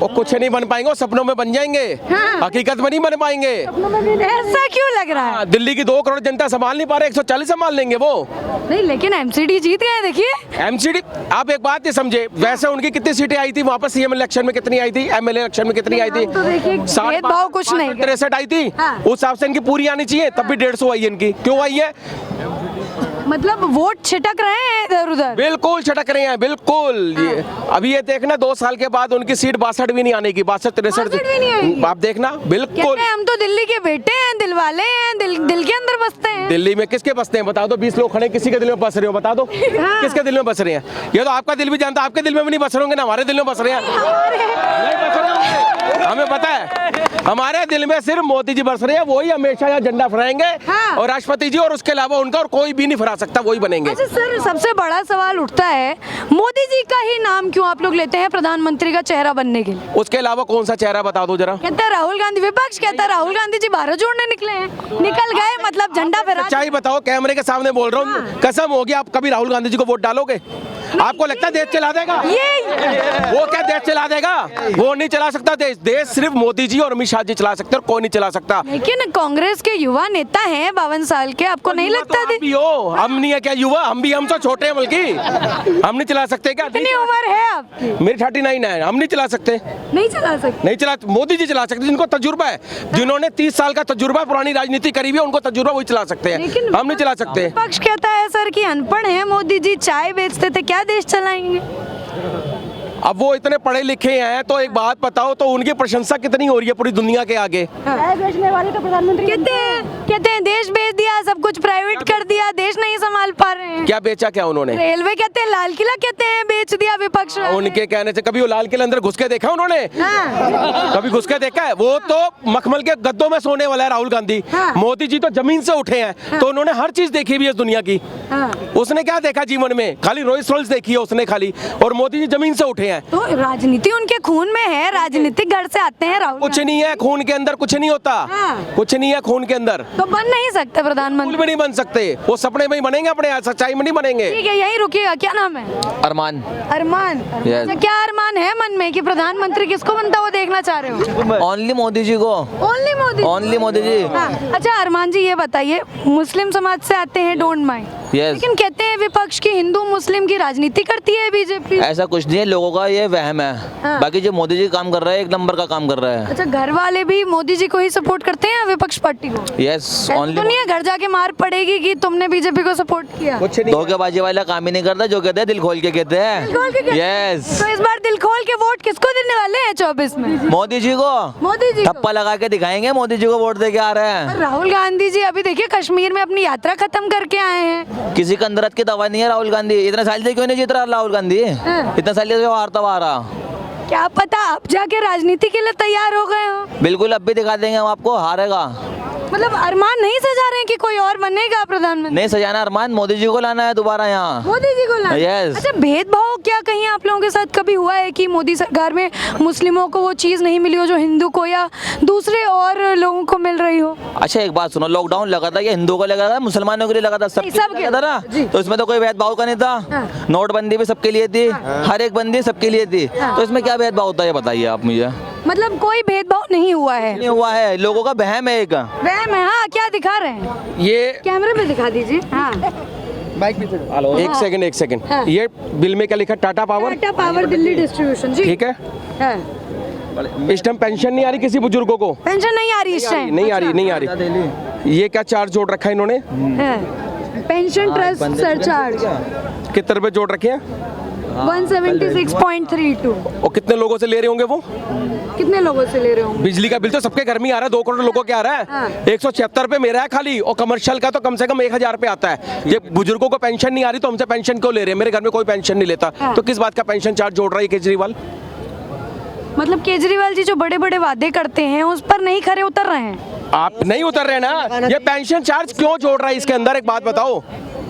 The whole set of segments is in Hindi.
वो कुछ नहीं बन पाएंगे, वो सपनों में बन जाएंगे। हाँ। हकीकत में नहीं बन पाएंगे। ऐसा क्यों लग रहा है? दिल्ली की 2 करोड़ जनता संभाल नहीं पा रहे, 140 संभाल लेंगे वो। नहीं, लेकिन एमसीडी जीत गए, देखिए। एमसीडी, आप एक बात नहीं समझे, वैसे उनकी कितनी सीटें आई थी वापस, सीएम इलेक्शन में कितनी आई थी, एमएलए इलेक्शन में कितनी आई थी? तो देखिए, भेदभाव कुछ नहीं। 63 आई थी। हाँ। उस हिसाब से इनकी पूरी आनी चाहिए, तब भी 150 आई है इनकी। क्यों आई है? मतलब वोट छिटक रहे हैं इधर उधर। बिल्कुल छटक रहे हैं, बिल्कुल। ये अभी ये देखना 2 साल के बाद उनकी सीट 62 भी नहीं आने की, 62 63 भी नहीं आएगी। आप देखना, बिल्कुल। कहते हैं हम तो दिल्ली के बेटे हैं, दिल वाले हैं, दिल के अंदर बसते हैं। दिल्ली में किसके बसते हैं बता दो? 20 लोग खड़े, किसी के दिल में बस रहे हो बता दो? हाँ। किसके दिल में बस रहे हैं? ये तो आपका दिल भी जानता, आपके दिल में भी नहीं बस रहे होंगे ना, हमारे दिल में बस रहे हैं। नहीं बस रहे होंगे, हमें पता है। हमारे दिल में सिर्फ मोदी जी बस रहे हैं, वही हमेशा यहाँ झंडा फहराएंगे। हाँ। और राष्ट्रपति जी, और उसके अलावा उनका और कोई भी नहीं फहरा सकता, वही बनेंगे। अच्छा सर, सबसे बड़ा सवाल उठता है, मोदी जी का ही नाम क्यों आप लोग लेते हैं प्रधानमंत्री का चेहरा बनने के लिए? उसके अलावा कौन सा चेहरा बता दो जरा। कहता है राहुल गांधी, विपक्ष कहता है राहुल गांधी जी भारत जोड़ने निकले हैं, निकल गए, मतलब झंडा फहरा। सच्चाई बताओ, कैमरे के सामने बोल रहा हूँ, कसम होगी, आप कभी राहुल गांधी जी को वोट डालोगे? आपको लगता है देश चला देगा? वो क्या देश चला देगा? वो नहीं चला सकता देश। देश सिर्फ मोदी जी और अमित शाह जी चला सकते हैं, और कोई नहीं चला सकता। लेकिन कांग्रेस के युवा नेता हैं 52 साल के, आपको नहीं लगता? आप भी हो, हम नहीं है क्या युवा? हम भी, हम तो छोटे हैं, बल्कि हम नहीं चला सकते क्या? कितनी उम्र है आपकी? मेरी 39 है, हम नहीं चला सकते। नहीं चला सकते? नहीं चला, मोदी जी चला सकते, जिनको तजुर्बा है, जिन्होंने 30 साल का तजुर्बा, पुरानी राजनीति करी हुई है, उनको तजुर्बा वही चला सकते हैं, हम नहीं चला सकते। विपक्ष कहता है सर कि अनपढ़ है मोदी जी, चाय बेचते थे, क्या देश चलाएंगे? अब वो इतने पढ़े लिखे हैं, तो एक बात बताओ, तो उनकी प्रशंसा कितनी हो रही है पूरी दुनिया के आगे? बेचने वाले तो प्रधानमंत्री कहते हैं देश बेच दिया, सब कुछ प्राइवेट कर दिया, देश नहीं संभाल पा रहे हैं। क्या बेचा क्या उन्होंने? रेलवे कहते हैं, लाल किला कहते हैं बेच दिया विपक्ष। उनके कहने से कभी वो लाल किले अंदर घुस के देखा उन्होंने? हाँ। कभी घुस के देखा है? वो तो मखमल के गद्दों में सोने वाला है राहुल गांधी। हाँ। मोदी जी तो जमीन से उठे हैं, तो उन्होंने हर चीज देखी हुई है इस दुनिया की। हाँ। उसने क्या देखा जीवन में? खाली रोल्स रॉयल्स देखी है उसने खाली, और मोदी जी जमीन से उठे हैं। तो राजनीति उनके खून में है, राजनीतिक घर से आते हैं राहुल। कुछ नहीं है खून के अंदर, कुछ नहीं होता। हाँ। कुछ नहीं है खून के अंदर, तो बन नहीं सकते प्रधानमंत्री? बिल्कुल भी नहीं बन सकते। वो सपने में ही बनेंगे, अपने सच्चाई में नहीं बनेंगे। ठीक है, यही रुकिएगा। क्या नाम है? अरमान। अरमान। अच्छा, क्या अरमान है मन में कि प्रधानमंत्री किसको बनता वो देखना चाह रहे हो? ओनली मोदी जी को। ओनली मोदी? ओनली मोदी जी। हाँ। अच्छा अरमान जी, ये बताइए, मुस्लिम समाज से आते हैं, डोंट माइंड, Yes. लेकिन कहते हैं विपक्ष की हिंदू मुस्लिम की राजनीति करती है बीजेपी। ऐसा कुछ नहीं है, लोगों का ये वहम है। हाँ। बाकी जो मोदी जी काम कर रहा है, एक नंबर का काम कर रहा है। अच्छा, घर वाले भी मोदी जी को ही सपोर्ट करते हैं या विपक्ष पार्टी को? यस, ऐसा ओनली। तो नहीं है घर जाके मार पड़ेगी कि तुमने बीजेपी को सपोर्ट किया? कुछ नहीं। धोखेबाजी वाला काम ही नहीं करता, जो कहते हैं दिल खोल के कहते दिल खोल के हैं। कहते यस, तो इस बार दिल खोल के वोट किसको देने वाले हैं 24 में? मोदी जी को। मोदी जी को। थप्पा लगा के दिखाएंगे, मोदी जी को वोट दे के आ रहे हैं। राहुल गांधी जी अभी देखिए कश्मीर में अपनी यात्रा खत्म करके आए हैं। किसी के अंदर की दवा नहीं है राहुल गांधी। इतने साल से क्यों नहीं जीत रहा राहुल गांधी? हाँ। इतने साल से हारता हुआ आ रहा। क्या पता आप जाके राजनीति के लिए तैयार हो गए हो? बिल्कुल, अब भी दिखा देंगे हम आपको, हारेगा। मतलब अरमान नहीं सजा रहे हैं कि कोई और बनेगा प्रधानमंत्री? नहीं सजाना अरमान, मोदी जी को लाना है दोबारा यहाँ। मोदी जी को लाना? Yes. अच्छा, भेदभाव क्या कहीं आप लोगों के साथ कभी हुआ है कि मोदी सरकार में मुस्लिमों को वो चीज नहीं मिली हो जो हिंदू को या दूसरे और लोगों को मिल रही हो? अच्छा एक बात सुनो, लॉकडाउन लगा था, ये हिंदुओं को लगा था, मुसलमानों के लिए लगा था, सबके लिए लगा था जी। ना? तो इसमें तो कोई भेदभाव का नहीं था। हाँ। नोटबंदी भी सबके लिए थी, हर एक बंदी सबके लिए थी। हाँ। तो इसमें क्या भेदभाव होता है ये बताइए आप मुझे। मतलब कोई भेदभाव नहीं हुआ है? नहीं हुआ है, लोगों का वहम है एक। वहम है? हाँ, क्या दिखा रहे हैं? ये कैमरे में दिखा दीजिए। हाँ। एक सेकंड, एक सेकंड। हाँ। ये बिल में क्या लिखा? Tata power. Tata power Delhi distribution ji. ठीक है। हाँ। इस टाइम पेंशन नहीं आ रही किसी बुजुर्गों को? पेंशन नहीं आ रही इस टाइम? नहीं आ रही, नहीं आ रही। ये क्या चार्ज जोड़ रखा है इन्होंने? पेंशन ट्रस्ट सरचार्ज कितने रुपए जोड़ रखे हैं? 176.32। और कितने लोगों से ले रहे होंगे वो? कितने लोगों से ले रहे होंगे? बिजली का बिल तो सबके घर में ही आ रहा है, 2 करोड़ लोगों के आ रहा हाँ। है। 176 रुपए मेरा है खाली, और कमर्शियल का तो कम से कम 1000 रुपए आता है। ये बुजुर्गों को पेंशन नहीं आ रही तो हमसे पेंशन क्यों ले रहे हैं? मेरे घर में कोई पेंशन नहीं लेता। हाँ। तो किस बात का पेंशन चार्ज जोड़ रहा है केजरीवाल? मतलब केजरीवाल जी जो बड़े बड़े वादे करते हैं उस पर नहीं खरे उतर रहे हैं। आप नहीं उतर रहे ना? ये पेंशन चार्ज क्यों जोड़ रहा है इसके अंदर? एक बात बताओ,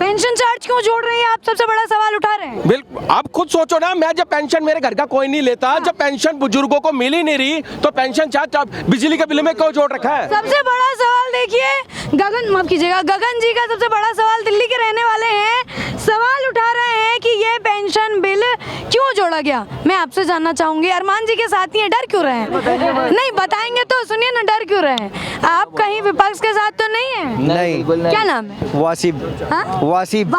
पेंशन चार्ज क्यों जोड़ रहे हैं आप, सबसे बड़ा सवाल उठा रहे हैं। बिल्कुल, आप खुद सोचो ना, मैं जब पेंशन मेरे घर का कोई नहीं लेता, जब पेंशन बुजुर्गों को मिल ही नहीं रही, तो पेंशन चार्ज बिजली के बिल में क्यों जोड़ रखा है? सबसे बड़ा सवाल देखिए, गगन माफ कीजिएगा, गगन जी का सबसे बड़ा सवाल, दिल्ली के रहने वाले हैं, सवाल उठा रहे हैं कि ये पेंशन बिल क्यों जोड़ा गया। मैं आपसे जानना चाहूंगी, अरमान जी के साथ ही डर क्यों रहे हैं? नहीं बताएंगे तो सुनिए ना, डर क्यों रहे हैं? आप कहीं विपक्ष के साथ तो नहीं है? नहीं, क्या नाम है? वासिब। हाँ? वासिब।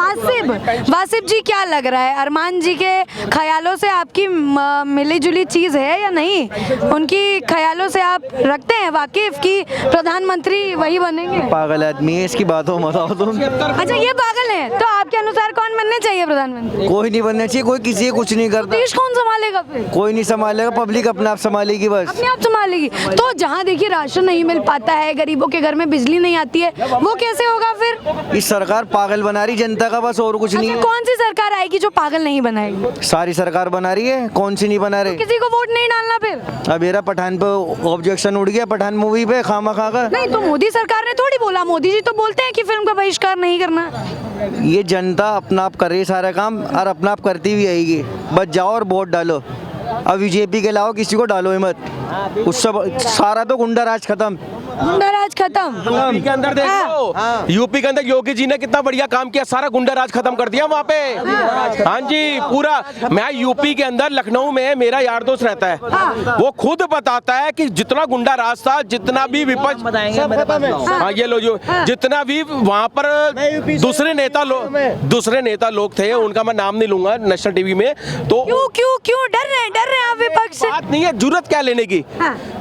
वासिब जी, क्या लग रहा है, अरमान जी के ख्यालों से आपकी मिली जुली चीज है या नहीं? उनकी ख्यालों से आप रखते हैं वाकिफ की प्रधानमंत्री वही बनेंगे? पागल आदमी है, इसकी बातों में बताओ तुम। अच्छा, ये पागल है, तो आपके अनुसार कौन बनने चाहिए प्रधानमंत्री? कोई नहीं बनना चाहिए, कोई किसी को कुछ नहीं करता। देश कौन संभालेगा फिर? कोई नहीं संभालेगा, पब्लिक अपने आप संभालेगी बस। अपने आप संभालेगी। तो जहाँ देखिए राशन नहीं मिल पाता है, गरीबों के घर में बिजली नहीं आती है, वो कैसे होगा फिर? इस सरकार पागल बना रही जनता का, बस और कुछ नहीं अच्छा, है। कौन सी सरकार आएगी जो पागल नहीं बनाएगी? सारी सरकार बना रही है, कौन सी नहीं बना रही। किसी को वोट नहीं डालना फिर? अब मेरा पठान पे ऑब्जेक्शन उठ गया, पठान मूवी पे खामा खा का। नहीं तो मोदी सरकार ने थोड़ी बोला, मोदी जी तो बोलते हैं कि फिल्म का बहिष्कार नहीं करना। ये जनता अपना आप कर रही है सारा काम, और अपना आप करती भी आएगी। बच जाओ और वोट डालो। अब बीजेपी के अलावा किसी को डालो ही मत, उससे सारा तो गुंडा राज खत्म। गुंडा राज खत्म। यूपी के अंदर देख लो, यूपी के अंदर योगी जी ने कितना बढ़िया काम किया, सारा गुंडा राज खत्म कर दिया वहाँ पे। हाँ जी, पूरा। मैं यूपी के अंदर लखनऊ में मेरा यार दोस्त रहता है, वो खुद बताता है कि जितना गुंडा राज था, जितना भी विपक्ष, हाँ ये लो, जो जितना भी वहाँ पर दूसरे नेता लोग थे, उनका मैं नाम नहीं लूंगा नेशनल टीवी में, तो क्यों क्यों क्यों डर रहे हैं आप विपक्ष से? बात नहीं है, जरूरत क्या लेने की,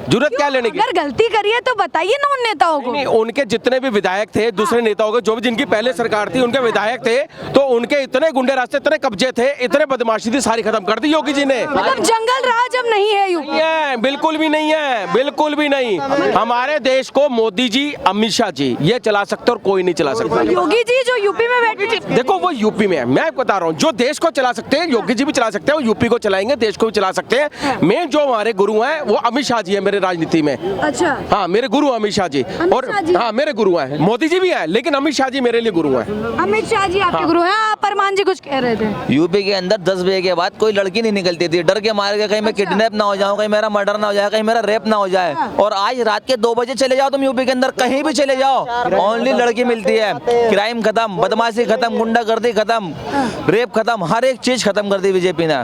जरूरत क्या लेने की? अगर गलती करी है तो बताइए ना उन नेताओं को। नहीं, उनके जितने भी विधायक थे, दूसरे नेताओं के, जो भी जिनकी पहले सरकार थी, उनके विधायक थे, तो उनके इतने गुंडे रास्ते, इतने कब्जे थे, इतने बदमाशी थी, सारी खत्म कर दी योगी जी ने। मतलब जंगल राज अब नहीं है यूपी? नहीं है, बिल्कुल भी नहीं है, बिल्कुल भी नहीं। हमारे देश को मोदी जी, अमित शाह जी ये चला सकते और कोई नहीं चला सकता। योगी जी जो यूपी में बैठे, देखो वो यूपी में है, मैं बता रहा हूँ, जो देश को चला सकते हैं योगी जी भी चला सकते हैं, वो यूपी को चलाएंगे, देश को भी चला सकते हैं। मेन जो हमारे गुरु हैं वो अमित शाह जी है मेरे राजनीति में। अच्छा, हाँ मेरे गुरु अमित शाह जी, और हाँ मेरे गुरु हैं, मोदी जी भी हैं, लेकिन अमित शाह जी मेरे लिए गुरु हैं। अमित शाह जी आपके गुरु हैं। आप अरमान जी कुछ कह रहे थे? यूपी के अंदर 10 बजे के बाद कोई लड़की नहीं निकलती थी, डर के मारे के कहीं मैं किडनैप ना हो जाऊं, कहीं मेरा मर्डर ना हो जाए, कहीं मेरा रेप ना हो जाए। और आज रात के 2 बजे चले जाओ तुम यूपी के अंदर, कहीं भी चले जाओ, ओनली लड़की मिलती है। क्राइम खत्म, बदमाशी खत्म, गुंडागर्दी खत्म, रेप खत्म, हर एक चीज खत्म कर दी बीजेपी ने।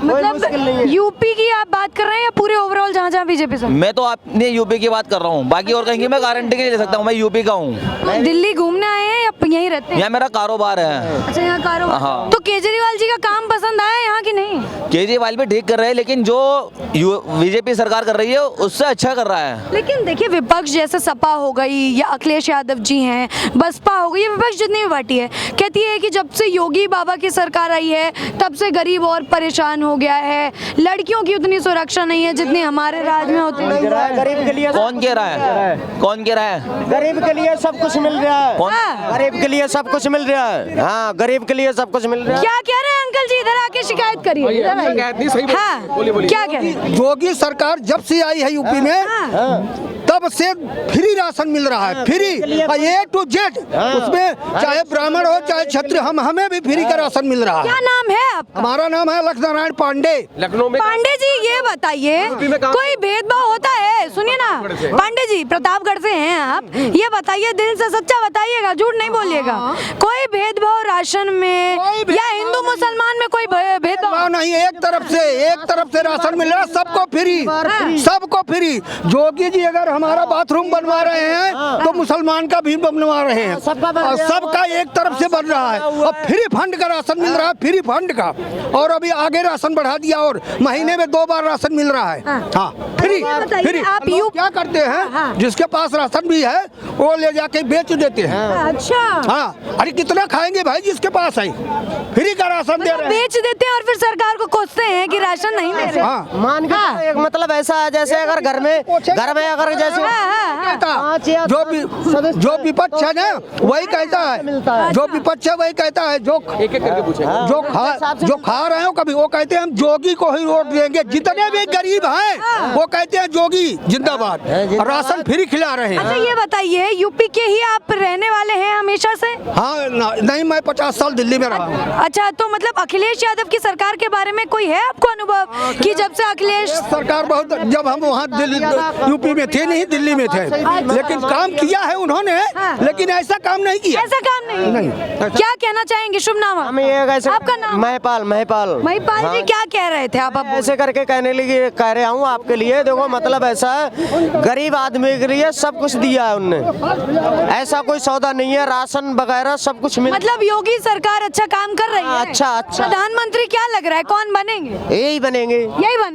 मतलब यूपी की आप बात कर रहे हैं या पूरे ओवरऑल जहाँ जहाँ बीजेपी से? मैं तो अपने यूपी की बात कर रहा हूँ, बाकी और कहीं की मैं गारंटी नहीं ले सकता हूँ, मैं यूपी का हूँ। दिल्ली घूमने आए हैं या यहीं रहते हैं? यहाँ मेरा कारोबार है। अच्छा, यहाँ कारोबार। हाँ। तो केजरीवाल जी का काम पसंद आया यहाँ की नहीं? केजरीवाल भी ठीक कर रहे हैं, लेकिन जो बीजेपी सरकार कर रही है उससे अच्छा कर रहा है। लेकिन देखिए विपक्ष जैसे सपा हो गई या अखिलेश यादव जी हैं, बसपा हो गई, ये विपक्ष जितनी भी पार्टी है कहती है कि जब से योगी बाबा की सरकार आई है तब से गरीब और परेशान हो गया है, लड़कियों की उतनी सुरक्षा नहीं है जितनी हमारे राज्य में होती है। गरीब के लिए कौन कह रहा है? कौन कह रहा है? गरीब के लिए सब कुछ मिल रहा है। हाँ। गरीब के लिए सब कुछ मिल रहा है। हाँ, गरीब के लिए सब कुछ मिल रहा है। क्या कह रहे हैं अंकल जी? इधर आके शिकायत करिए। शिकायत नहीं, सही हाँ, क्या कह रहे हैं? योगी सरकार जब से आई है यूपी में तब से फ्री राशन मिल रहा है, फ्री A to Z, उसमें चाहे ब्राह्मण हो चाहे क्षत्रिय, हमें भी फ्री का राशन मिल रहा क्या है। नाम है आपका? हमारा नाम है लक्ष्मीनारायण पांडे। लखनऊ में पांडे जी ये बताइए, कोई भेदभाव होता है? सुनिए ना पांडे जी, प्रतापगढ़ से हैं आप, ये बताइए, दिल से सच्चा बताइएगा, झूठ नहीं बोलिएगा, कोई भेदभाव राशन में या हिंदू मुसलमान में कोई भेदभाव नहीं, एक तरफ से राशन मिल रहा है, सबको फ्री, सबको फ्री। योगी जी अगर हमारा बाथरूम बनवा रहे हैं तो मुसलमान का भी बनवा रहे हैं, और सबका एक तरफ से बन रहा है। और फ्री फंड का राशन मिल रहा है, फ्री फंड का, और अभी आगे राशन बढ़ा दिया और महीने में 2 बार राशन मिल रहा है। हाँ, फ्री फ्री। आप क्या करते हैं, जिसके पास राशन भी है वो ले जाके बेच देते हैं। अच्छा, हाँ, अरे कितना खाएंगे भाई, जिसके पास है फ्री का राशन दे रहे हैं। बेच देते हैं और फिर सरकार को कोसते हैं कि राशन नहीं दे रहे। हाँ, मान के चलो, एक मतलब ऐसा है जैसे अगर घर में अगर जैसे जो विपक्ष है ना वही कहता है, जो विपक्ष है वही कहता है, जो एक एक करके पूछेंगे। जो खा रहे हो कभी वो कहते हैं हम योगी को ही वोट देंगे। जितने भी गरीब हैं वो कहते हैं जोगी जिंदाबाद, राशन फ्री खिला रहे अच्छा हैं। ये बताइए, यूपी के ही आप रहने वाले हैं हमेशा से? हाँ नहीं, मैं 50 साल दिल्ली में रहा हूँ। अच्छा, तो मतलब अखिलेश यादव की सरकार के बारे में कोई है आपको अनुभव कि जब से अखिलेश सरकार बहुत, जब हम वहाँ यूपी में थे नहीं, दिल्ली में थे, लेकिन काम किया है उन्होंने, लेकिन ऐसा काम नहीं किया। ऐसा काम नहीं। क्या कहना चाहेंगे? शुभ नाम आपका? नाम? महिपाल। महिपाल जी, क्या कह रहे थे आप? ऐसे करके कहने लगी, कह रहा हूँ आपके लिए, देखो मतलब ऐसा है, गरीब आदमी के लिए सब कुछ दिया है उनने, ऐसा कोई सौदा नहीं है, राशन वगैरह सब कुछ मिल। मतलब योगी सरकार अच्छा काम कर रही है। अच्छा। प्रधानमंत्री क्या लग रहा है, कौन बनेंगे? यही बनेंगे।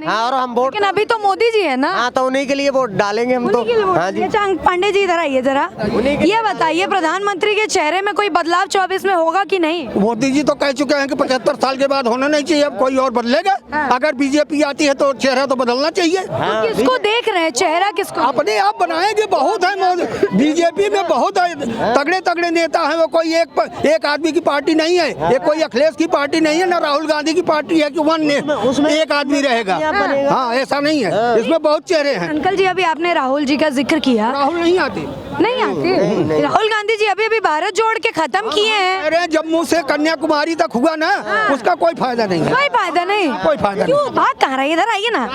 हाँ, और हम वोट, लेकिन अभी तो मोदी जी है ना। हाँ तो उन्हीं के लिए वोट डालेंगे हम तो। हाँ जी। अच्छा, पांडे जी इधर आइए जरा, ये बताइए प्रधानमंत्री के चेहरे में कोई बदलाव 24 में होगा कि नहीं? मोदी जी तो कह चुके हैं कि 75 साल के बाद होना नहीं चाहिए, अब कोई और बदलेगा। अगर बीजेपी आती है तो चेहरा तो बदलना चाहिए। तो किसको देख रहे हैं, चेहरा किसको? अपने आप बनाएंगे, बहुत है बीजेपी में, बहुत तगड़े तगड़े नेता हैं। वो कोई एक आदमी की पार्टी नहीं है, ये कोई अखिलेश की पार्टी नहीं है, ना राहुल गांधी की पार्टी है कि उसमें एक आदमी रहेगा। हाँ, ऐसा नहीं है, इसमें बहुत चेहरे हैं। अंकल जी, अभी आपने राहुल जी का जिक्र किया। राहुल नहीं आते, नहीं आते? राहुल गांधी जी अभी भारत जोड़ के खत्म किए हैं। अरे जम्मू से कन्याकुमारी तक हुआ ना, उसका कोई फायदा नहीं है। कोई फायदा नहीं? कोई फायदा नहीं। क्यों? भाग कहाँ रहे, इधर आइए ना।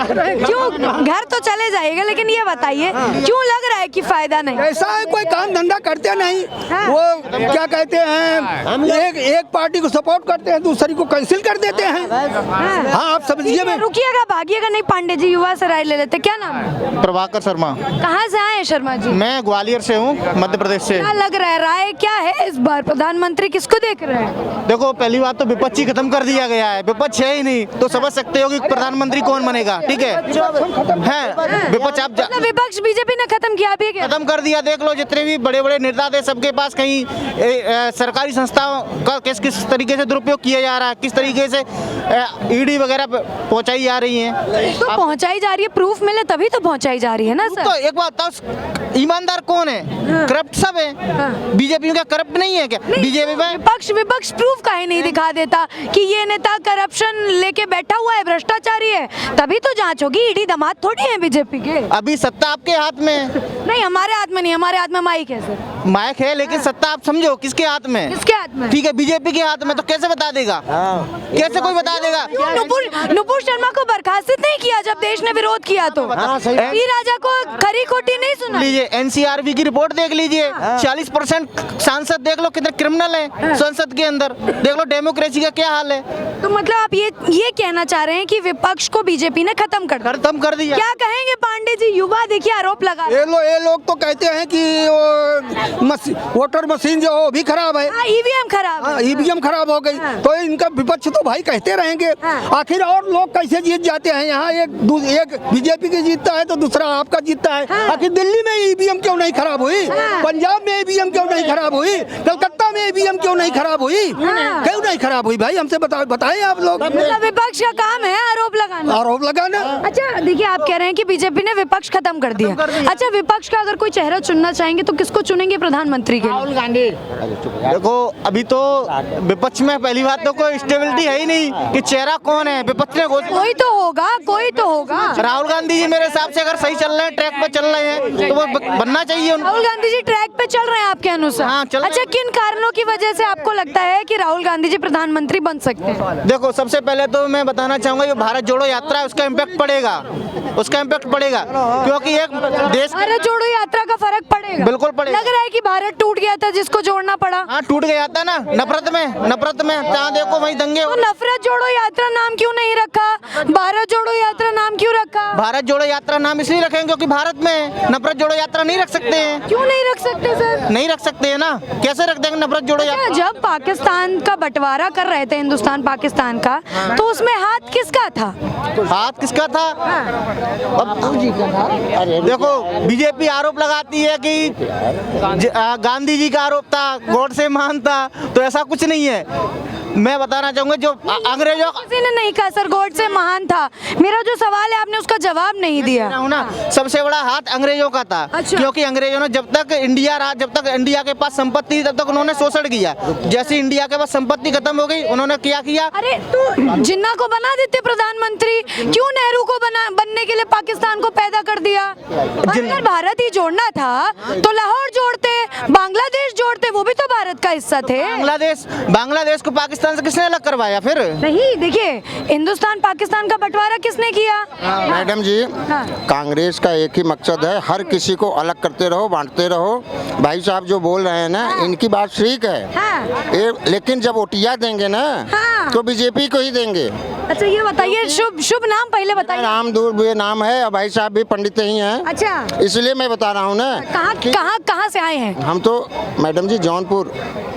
क्यों? घर तो चले जाइएगा, लेकिन ये बताइए क्यों लग रहा है कि फायदा नहीं? ऐसा है, कोई काम धंधा करते नहीं। वो क्या कहते हैं, एक पार्टी को सपोर्ट करते हैं, दूसरी को कैंसिल कर देते हैं। हाँ, आप समझिए। मैं रुकिएगा, भागिएगा नहीं। पांडे जी युवा से राय ले लेते। क्या नाम है? प्रभाकर शर्मा। कहाँ से आए हैं शर्मा जी? मैं ग्वालियर से हूँ, मध्य प्रदेश से। क्या लग रहा है, राय क्या है इस बार? प्रधानमंत्री किसको देख रहे हैं? देखो, पहली बात तो विपक्ष ही खत्म कर दिया गया है, विपक्ष है ही नहीं, तो समझ सकते हो कि प्रधानमंत्री कौन बनेगा। ठीक है, विपक्ष आप मतलब विपक्ष बीजेपी ने खत्म किया भी क्या? खत्म कर दिया। देख लो, जितने भी बड़े बड़े नेता थे, सबके पास कहीं सरकारी संस्थाओं का किस किस तरीके से दुरुपयोग किया जा रहा है, किस तरीके से ईडी वगैरह पहुंचाई जा रही है। तो पहुंचाई जा रही है, प्रूफ मिले तभी तो पहुंचाई जा रही है ना सर। तो एक बात बताओ, ईमानदार कौन है? करप्ट सब है। बीजेपी में क्या करप्ट नहीं है क्या? बीजेपी में विपक्ष प्रूफ काहे नहीं दिखा देता कि ये नेता करप्शन लेके बैठा हुआ है, भ्रष्टाचारी है, तभी तो जांच होगी। ईडी दामाद थोड़ी है बीजेपी के। अभी सत्ता आपके हाथ में है। नहीं, हमारे हाथ में नहीं, हमारे हाथ में माइक है सर। माइक है, लेकिन सत्ता आप समझो किसके हाथ में? किसके हाथ में? ठीक है, बीजेपी के हाथ में। तो कैसे बता देगा? कैसे कोई बता देगा? नुपुर शर्मा को बर्खास्त नहीं किया जब देश ने विरोध किया तो? पी राजा को खरी खोटी नहीं सुना? लीजिए, एनसीआरबी की रिपोर्ट देख लीजिए, 40% सांसद देख लो कितने क्रिमिनल हैं संसद के अंदर। देख लो डेमोक्रेसी का क्या हाल है। तो मतलब आप ये कहना चाह रहे हैं कि विपक्ष को बीजेपी ने खत्म कर दिया। क्या कहेंगे पांडे जी? युवा देखिए आरोप लगा। ये लोग तो कहते हैं कि वोटर मशीन जो है वो भी खराब है। ईवीएम खराब है। ईवीएम खराब हो गई। तो इनका विपक्ष तो भाई कहते रहेंगे। आखिर और लोग कैसे जीत जाते हैं? यहाँ एक बीजेपी की जीतता है तो दूसरा आपका जीतता है। आखिर दिल्ली में ईवीएम क्यों नहीं खराब हुई? पंजाब में ईवीएम क्यों नहीं खराब हुई? कलकत्ता में ईवीएम क्यों नहीं खराब हुई? क्यों नहीं खराब हुई भाई? हमसे बताएं आप लोग। विपक्ष का काम है आरोप लगाना। अच्छा, देखिए, आप कह रहे हैं कि बीजेपी ने विपक्ष खत्म कर दिया। अच्छा, विपक्ष का अगर कोई चेहरा चुनना चाहेंगे तो किसको चुनेंगे प्रधानमंत्री के? राहुल गांधी। देखो, अभी तो विपक्ष में पहली बात तो कोई स्टेबिलिटी है ही नहीं कि चेहरा कौन है। विपक्ष ने कोई तो होगा। राहुल गांधी जी मेरे हिसाब से अगर सही चल रहे हैं, ट्रैक पे चल रहे हैं, तो वो बनना चाहिए उनको। राहुल गांधी जी ट्रैक पे चल रहे हैं आपके अनुसार? हाँ, चल रहे हैं। अच्छा, किन कारणों की वजह से आपको लगता है कि राहुल गांधी जी प्रधानमंत्री बन सकते हैं? देखो, सबसे पहले तो मैं बताना चाहूंगा, ये भारत जोड़ो यात्रा है, उसका इम्पैक्ट पड़ेगा, क्योंकि एक देश भारत जोड़ो यात्रा का फर्क पड़ेगा। बिल्कुल पड़ेगा। लग रहा है कि भारत टूट गया था जिसको जोड़ना पड़ा। हाँ, टूट गया था ना, नफरत में जहाँ देखो वहीं दंगे। तो नफरत जोड़ो यात्रा नाम क्यों नहीं रखा? भारत जोड़ो यात्रा नाम क्यों रखा? भारत जोड़ो यात्रा नाम इसलिए रखेंगे क्योंकि भारत में नफरत जोड़ो यात्रा नहीं रख सकते हैं। क्यों नहीं रख सकते सर? नहीं रख सकते हैं ना, कैसे रख देंगे नफरत जोड़ो यात्रा? जब पाकिस्तान का बंटवारा कर रहे थे हिंदुस्तान पाकिस्तान का, तो उसमें हाथ किसका था? देखो, बीजेपी आरोप लगाती है कि गांधी जी का आरोप था, गॉड से महान था, तो ऐसा कुछ नहीं है। मैं बताना चाहूंगा जो अंग्रेजों का किसी ने नहीं कहा सर गॉडसे महान था। मेरा जो सवाल है आपने उसका जवाब नहीं दिया। हूं ना, सबसे बड़ा हाथ अंग्रेजों का था। अच्छा। क्योंकि अंग्रेजों ने जब तक इंडिया के पास संपत्ति थी तब तक उन्होंने शोषण किया। जैसे इंडिया के पास संपत्ति खत्म हो गई उन्होंने क्या किया? अरे तो जिन्ना को बना देते प्रधानमंत्री, क्यों नेहरू को बनने के लिए पाकिस्तान को पैदा कर दिया? अगर भारत ही जोड़ना था तो लाहौर जोड़ते, बांग्लादेश जोड़ते, वो भी तो भारत का हिस्सा थे। बांग्लादेश को पाकिस्तान से किसने अलग करवाया फिर? नहीं, देखिए हिंदुस्तान पाकिस्तान का बंटवारा किसने किया? मैडम जी, हाँ। कांग्रेस का एक ही मकसद है, हर किसी को अलग करते रहो, बांटते रहो। भाई साहब जो बोल रहे हैं ना, इनकी बात ठीक है। हाँ। लेकिन जब वोटियां देंगे ना, हाँ। तो बीजेपी को ही देंगे। अच्छा ये बताइए, शुभ नाम पहले बताइए। राम दूर ये नाम है, और भाई साहब भी पंडित ही हैं। अच्छा, इसलिए मैं बता रहा हूँ ना। कहाँ से आए हैं? हम तो मैडम जी जौनपुर,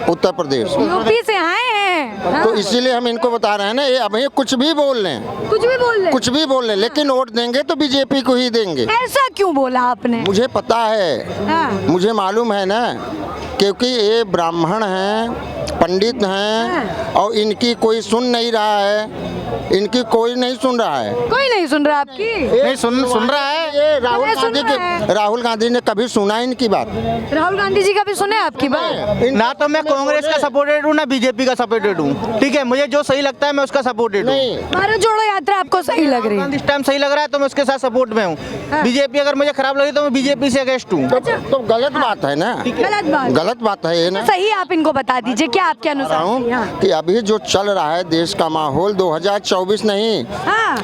उत्तर प्रदेश। यूपी से आए हैं। हाँ। तो इसीलिए हम इनको बता रहे हैं ना, ये अब ये कुछ भी बोल लें, कुछ भी बोल रहे, कुछ भी बोल लें, लेकिन वोट देंगे तो बीजेपी को ही देंगे। ऐसा क्यों बोला आपने? मुझे पता है, हाँ। मुझे मालूम है ना, क्योंकि ये ब्राह्मण हैं, पंडित हैं, और इनकी कोई सुन नहीं रहा है, इनकी कोई नहीं सुन रहा है। कोई नहीं सुन रहा आपकी? नहीं सुन रहा है। ये सुन राहुल गांधी ने कभी सुना इनकी बात? राहुल गांधी जी का भी सुने आपकी बात? ना तो मैं कांग्रेस का सपोर्टेड हूँ ना बीजेपी का सपोर्टेड हूँ। ठीक है, मुझे जो सही लगता है मैं उसका सपोर्टेड हूँ। नहीं, भारत जोड़ो यात्रा आपको सही लग रही है? इस टाइम सही लग रहा है तो मैं उसके साथ सपोर्ट में हूँ। बीजेपी अगर मुझे खराब लगी तो मैं बीजेपी से अगेंस्ट हूँ। तो गलत बात है ना, गलत बात। गलत बात है ये ना। सही आप इनको बता दीजिए, क्या आपके अनुसार? हाँ। कि अभी जो चल रहा है देश का माहौल, 2024 नहीं, हाँ।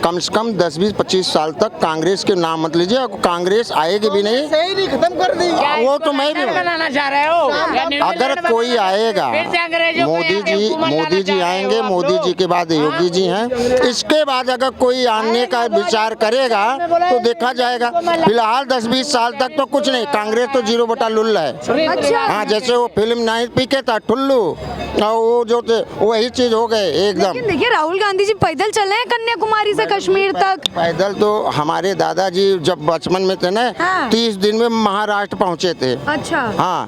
कम से कम 10-20-25 साल तक कांग्रेस के नाम मत लीजिए, कांग्रेस आएगी भी नहीं। सही नहीं, खत्म कर दी। वो तो मैं भी बनाना चाह रहे हो? अगर कोई आएगा, मोदी जी आएंगे, मोदी जी के बाद योगी जी हैं, इसके बाद अगर कोई आने का विचार करेगा तो देखा जाएगा। फिलहाल 10-20 साल तक तो कुछ नहीं, कांग्रेस तो 0/लुल्ल है। अच्छा। हाँ, जैसे वो फिल्म नहीं पीके था ठुल्लू, और वो जो थे वही चीज हो गए एकदम। लेकिन देखिए राहुल गांधी जी पैदल चले हैं कन्याकुमारी से कश्मीर तक। पैदल तो हमारे दादाजी जब बचपन में थे ना, हाँ। 30 दिन में महाराष्ट्र पहुंचे थे। अच्छा। हाँ,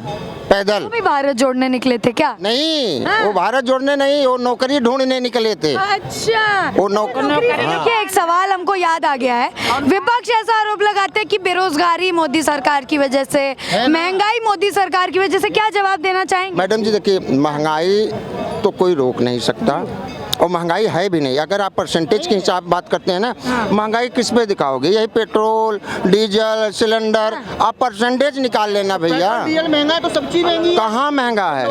पैदल। वो भी भारत जोड़ने निकले थे क्या? नहीं, हाँ। वो भारत जोड़ने नहीं, वो नौकरी ढूंढने निकले थे। अच्छा, वो नौकरी। देखिए एक सवाल हमको याद आ गया है। विपक्ष ऐसा आरोप लगाते हैं कि बेरोजगारी मोदी सरकार की वजह से, महंगाई मोदी सरकार की वजह से, क्या जवाब देना चाहेंगे? मैडम जी देखिए, महंगाई तो कोई रोक नहीं सकता, और महंगाई है भी नहीं। अगर आप परसेंटेज के हिसाब बात करते हैं ना, महंगाई किस पे दिखाओगे? यही पेट्रोल, डीजल, सिलेंडर, आप परसेंटेज निकाल लेना भैया। डीजल महंगा है तो सब चीज महंगी है। कहाँ महंगा है?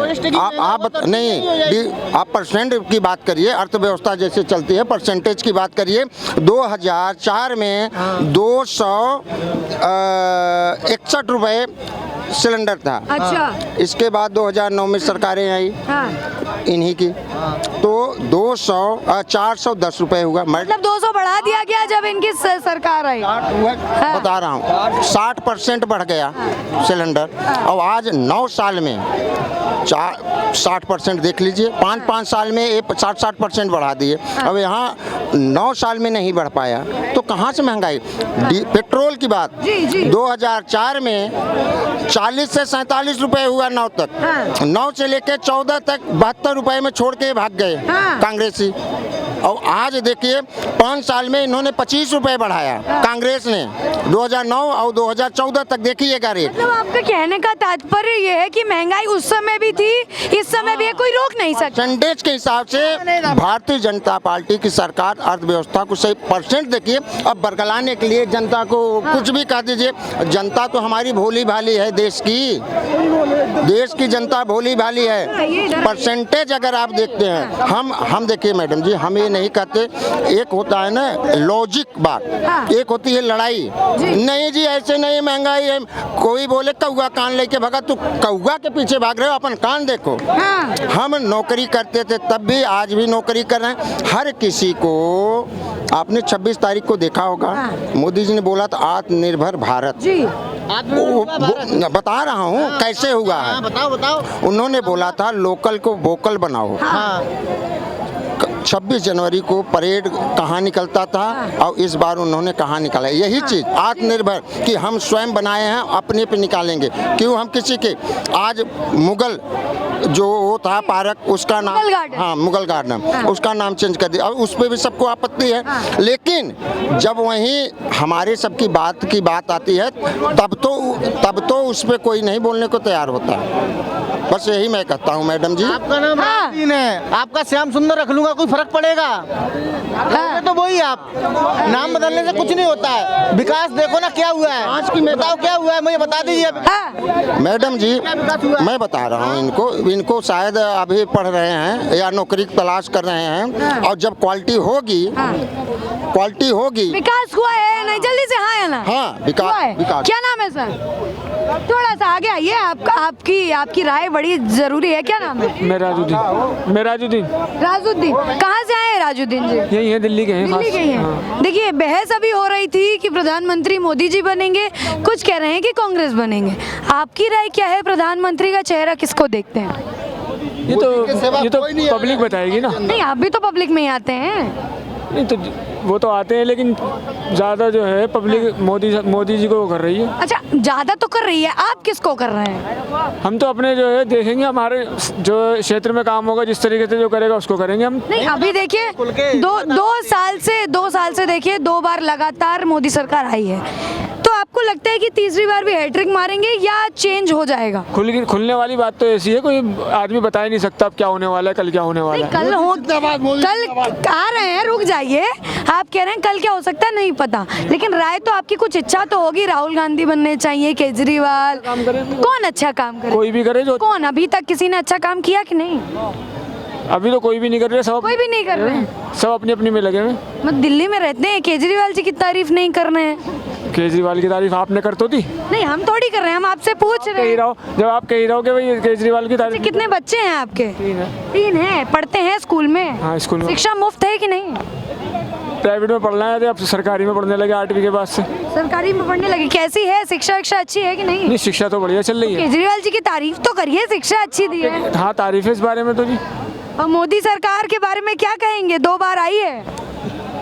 आप परसेंट की बात करिए, अर्थव्यवस्था जैसे चलती है, परसेंटेज की बात करिए। 2004 में 261 रुपए सिलेंडर था। अच्छा। इसके बाद 2009 में सरकारें आई, हाँ। इन्हीं की, तो 410 रुपए हुआ। मतलब 200 बढ़ा दिया गया जब इनकी सरकार आई। बता रहा हूँ 60% बढ़ गया सिलेंडर, और आज 9 साल में 60% देख लीजिए। 5-5 साल में 60% बढ़ा दिए। अब यहाँ 9 साल में नहीं बढ़ पाया तो कहाँ से महंगाई? पेट्रोल की बात, 2004 में 40 से 47 रुपए हुआ 9 तक। 9 से लेके 14 तक 72 रुपए में छोड़ के भाग गए कांग्रेसी। और आज देखिए 5 साल में इन्होंने 25 रुपए बढ़ाया कांग्रेस ने, 2009 और 2014 तक देखिएगा रेट। मतलब आपका कहने का तात्पर्य ये है कि महंगाई उस समय भी थी, इस समय भी है, कोई रोक नहीं सकता। परसेंटेज के हिसाब से भारतीय जनता पार्टी की सरकार अर्थव्यवस्था को सही परसेंट देखिए। अब बरगलाने के लिए जनता को कुछ भी कह दीजिए, जनता तो हमारी भोली भाली है, देश की जनता भोली भाली है। परसेंटेज अगर आप देखते हैं, हम देखिए मैडम जी, हम ये नहीं कहते। एक होता है ना लॉजिक बात, एक होती है लड़ाई। नहीं जी ऐसे नहीं, महंगाई है। कोई बोले कौआ कान लेके भागा, तू कौआ के पीछे भाग रहे हो, अपन कान देखो। हम नौकरी करते थे तब भी, आज भी नौकरी कर रहे हैं। हर किसी को, आपने 26 तारीख को देखा होगा, मोदी जी ने बोला था आत्मनिर्भर भारत। बता रहा हूँ कैसे हुआ है। बताओ। उन्होंने बोला था लोकल को वोकल बनाओ। 26 जनवरी को परेड कहाँ निकलता था और इस बार उन्होंने कहाँ निकाला। यही चीज़ आत्मनिर्भर कि हम स्वयं बनाए हैं, अपने पे निकालेंगे। क्यों हम किसी के, आज मुगल जो वो था पार्क, उसका नाम मुगल गार्डन। हाँ मुगल गार्डन, उसका नाम चेंज कर दिया और उस पर भी सबको आपत्ति है। लेकिन जब वहीं हमारे सबकी बात आती है तब तो उस पर कोई नहीं बोलने को तैयार होता है। बस यही मैं कहता हूँ मैडम जी। आपका नाम राजुद्दीन है, आपका श्याम सुंदर रख लूंगा, कोई फर्क पड़ेगा? तो वही आप नाम बदलने से कुछ नहीं होता है। विकास देखो ना क्या हुआ है, आज की बताओ क्या हुआ है, मुझे बता दीजिए। मैडम जी मैं बता रहा हूँ इनको शायद अभी पढ़ रहे हैं या नौकरी की तलाश कर रहे हैं, और जब क्वालिटी होगी विकास हुआ है नहीं, जल्दी से हाँ या ना? हाँ हुआ है। विकास। क्या नाम है सर? थोड़ा सा आगे आइए, आपकी राय बड़ी जरूरी है। क्या नाम है? मैं राजुद्दीन। राजुद्दीन कहाँ से आए हैं राजुद्दीन जी? यही है, दिल्ली के हैं। दिल्ली के हैं। देखिए बहस अभी हो रही थी कि प्रधानमंत्री मोदी जी बनेंगे, कुछ कह रहे हैं कि कांग्रेस बनेंगे। आपकी राय क्या है? प्रधानमंत्री का चेहरा किसको देखते हैं? ये तो पब्लिक बताएगी ना। नहीं, आप भी तो पब्लिक में ही आते हैं। नहीं तो वो तो आते हैं, लेकिन ज़्यादा जो है पब्लिक मोदी जी को कर रही है। अच्छा, ज्यादा तो कर रही है, आप किसको कर रहे हैं? हम तो अपने जो है देखेंगे, हमारे जो क्षेत्र में काम होगा जिस तरीके से जो करेगा उसको करेंगे हम। नहीं, अभी देखिए दो साल से देखिए 2 बार लगातार मोदी सरकार आई है, तो आपको लगता है कि तीसरी बार भी हैट्रिक मारेंगे या चेंज हो जाएगा? खुलने वाली बात तो ऐसी है, कोई आदमी बता ही नहीं सकता अब क्या होने वाला है, कल क्या होने वाला है। कल आ रहे हैं, रुक जाइए। आप कह रहे हैं कल क्या हो सकता है नहीं पता, लेकिन राय तो आपकी कुछ इच्छा तो होगी। राहुल गांधी बनने चाहिए, केजरीवाल, कौन अच्छा काम करे? कोई भी करे जो। कौन अभी तक किसी ने अच्छा काम किया कि नहीं? अभी तो कोई भी नहीं कर रहे, सब कोई भी नहीं कर रहे हैं, सब अपनी अपनी में लगे हुए। मतलब दिल्ली में रहते हैं, केजरीवाल जी की तारीफ नहीं कर रहे हैं। केजरीवाल की तारीफ आपने कर तो दी? नहीं, हम थोड़ी कर रहे हैं, हम आपसे पूछ रहे हैं। जब आप कह रहे हो कि भाई केजरीवाल की तारीफ। कितने बच्चे हैं आपके? 3 हैं। पढ़ते हैं स्कूल में? हाँ, स्कूल में। शिक्षा मुफ्त है कि नहीं? प्राइवेट में पढ़ना है, अब सरकारी में पढ़ने लगे 8वीं के बाद से। सरकारी में पढ़ने लगे। कैसी है शिक्षा? अच्छी है कि नहीं? नहीं, शिक्षा तो बढ़िया चल रही है। केजरीवाल जी की तारीफ तो करिए, शिक्षा अच्छी दी है। हाँ, तारीफ है इस बारे में तो जी। और मोदी सरकार के बारे में क्या कहेंगे? 2 बार आई है।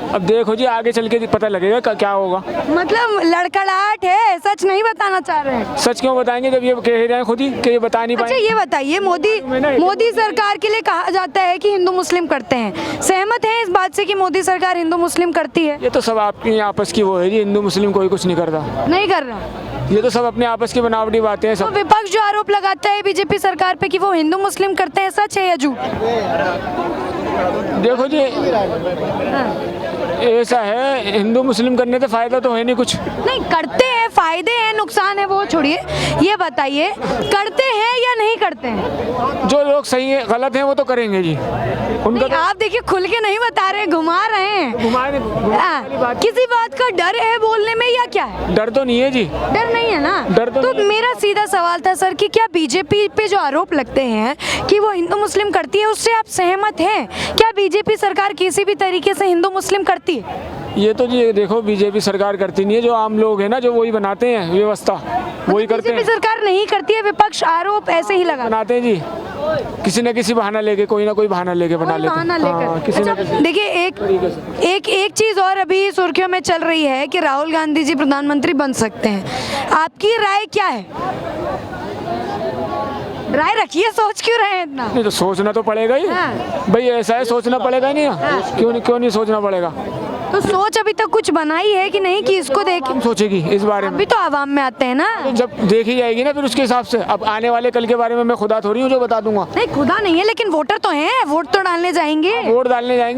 अब देखो जी, आगे चल के पता लगेगा क्या होगा। मतलब लड़खड़ाहट है, सच नहीं बताना चाह रहे हैं। सच क्यों बताएंगे जब ये कह रहे हैं खुद ही कि ये बता नहीं पाए। अच्छा, ये बताइए, मोदी सरकार के लिए कहा जाता है कि हिंदू मुस्लिम करते हैं, सहमत हैं इस बात से कि मोदी सरकार हिंदू मुस्लिम करती है? ये तो सब आपकी आपस की वो है जी, हिंदू मुस्लिम कोई कुछ नहीं करता। नहीं कर रहा, ये तो सब अपने आपस की बनावटी बातें हैं तो सब। विपक्ष जो आरोप लगाता है बीजेपी सरकार पे कि वो हिंदू मुस्लिम करते हैं, सच है या झूठ? देखो जी, ऐसा है, हिंदू मुस्लिम करने से फायदा तो है नहीं कुछ। नहीं, करते हैं, फायदे हैं, नुकसान है, वो छोड़िए। ये बताइए, करते हैं या नहीं करते हैं? जो लोग सही है गलत हैं वो तो करेंगे जी, उनका तो। आप देखिए, खुल के नहीं बता रहे, घुमा रहे हैं। किसी बात का डर है बोलने में या क्या है? डर तो नहीं है जी। डर नहीं है ना? डर तो नहीं है। मेरा सीधा सवाल था सर कि क्या बीजेपी पे जो आरोप लगते हैं कि वो हिंदू मुस्लिम करती है, उससे आप सहमत हैं? क्या बीजेपी सरकार किसी भी तरीके से हिंदू मुस्लिम करती है? ये तो जी देखो, बीजेपी सरकार करती नहीं है, जो आम लोग हैं ना, जो वही बनाते हैं व्यवस्था, वही करते हैं। बीजेपी सरकार नहीं करती है, विपक्ष आरोप ऐसे ही बनाते हैं जी, किसी न किसी बहाना लेके, कोई ना कोई बहाना लेके बना लेते हैं। देखिए, एक चीज और अभी सुर्खियों में चल रही है कि राहुल गांधी जी प्रधानमंत्री बन सकते हैं। आपकी राय क्या है? राय रखिए, सोच क्यों रहे हैं इतना? नहीं तो सोचना तो पड़ेगा ही। भाई ऐसा है, सोचना पड़ेगा नहीं। क्यों नहीं सोचना पड़ेगा? तो सोच अभी तक कुछ बनाई है कि नहीं कि इसको देख सोचेगी इस बारे में? अभी तो आवाम में आते हैं ना, तो जब देखी जाएगी ना फिर उसके हिसाब से। अब आने वाले कल के बारे में मैं खुदा थोड़ी हूँ जो बता दूंगा। नहीं, खुदा नहीं है, लेकिन वोटर तो हैं, वोट तो डालने जाएंगे। वोट डालने जाएंगे।